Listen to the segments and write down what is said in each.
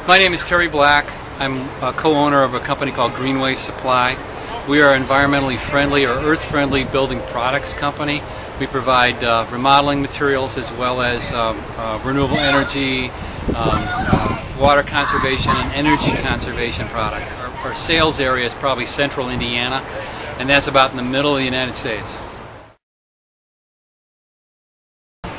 My name is Terry Black. I'm a co-owner of a company called Greenway Supply. We are an environmentally friendly or earth-friendly building products company. We provide remodeling materials as well as renewable energy, water conservation, and energy conservation products. Our sales area is probably central Indiana, and that's about in the middle of the United States.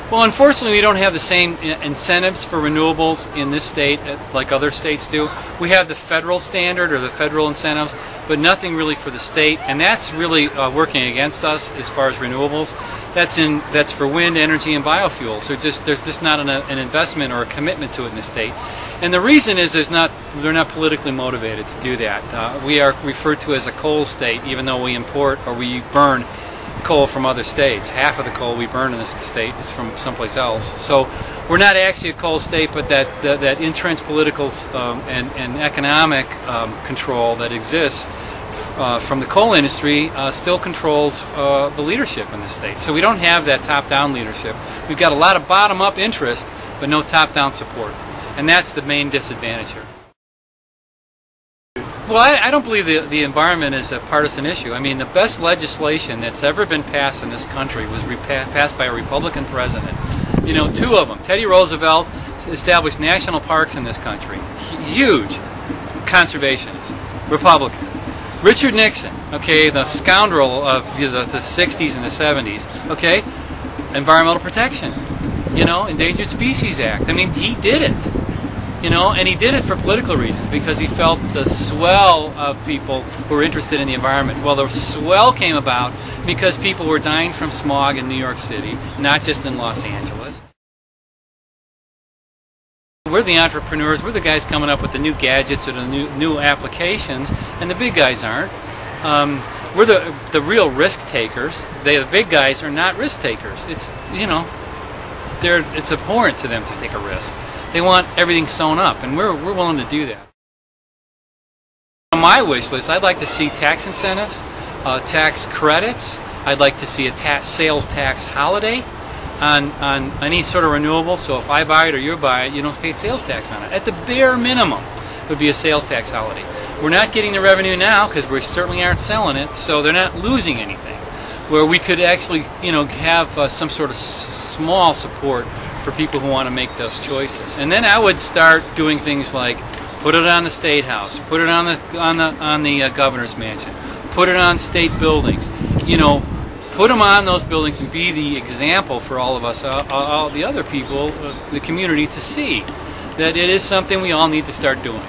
Well, unfortunately, we don't have the same incentives for renewables in this state like other states do. We have the federal standard or the federal incentives, but nothing really for the state, and that's really working against us as far as renewables. That's for wind energy and biofuels. There's just not an investment or a commitment to it in the state, and the reason is they're not politically motivated to do that. We are referred to as a coal state, even though we import or we burn coal from other states. Half of the coal we burn in this state is from someplace else. So we're not actually a coal state, but that entrenched political and economic control that exists from the coal industry still controls the leadership in the state. So we don't have that top-down leadership. We've got a lot of bottom-up interest, but no top-down support. And that's the main disadvantage here. Well, I don't believe the environment is a partisan issue. I mean, the best legislation that's ever been passed in this country was passed by a Republican president. You know, two of them. Teddy Roosevelt established national parks in this country. Huge conservationist, Republican. Richard Nixon, okay, the scoundrel of the 60s and the 70s, okay, environmental protection, you know, Endangered Species Act. I mean, he did it. You know, and he did it for political reasons because he felt the swell of people who were interested in the environment. Well, the swell came about because people were dying from smog in New York City, not just in Los Angeles. We're the entrepreneurs, we're the guys coming up with the new gadgets or the new applications, and the big guys aren't. We're the real risk takers. The big guys are not risk takers. It's, you know, it's abhorrent to them to take a risk. They want everything sewn up, and we're willing to do that. On my wish list, I'd like to see tax incentives, tax credits. I'd like to see a sales tax holiday on any sort of renewable. So if I buy it or you buy it, you don't pay sales tax on it. At the bare minimum, would be a sales tax holiday. We're not getting the revenue now because we certainly aren't selling it, so they're not losing anything. Where we could actually, you know, have some sort of small support for people who want to make those choices. And then I would start doing things like put it on the State House, put it on the governor's mansion, put it on state buildings. You know, put them on those buildings and be the example for all of us, all the other people, the community, to see that it is something we all need to start doing.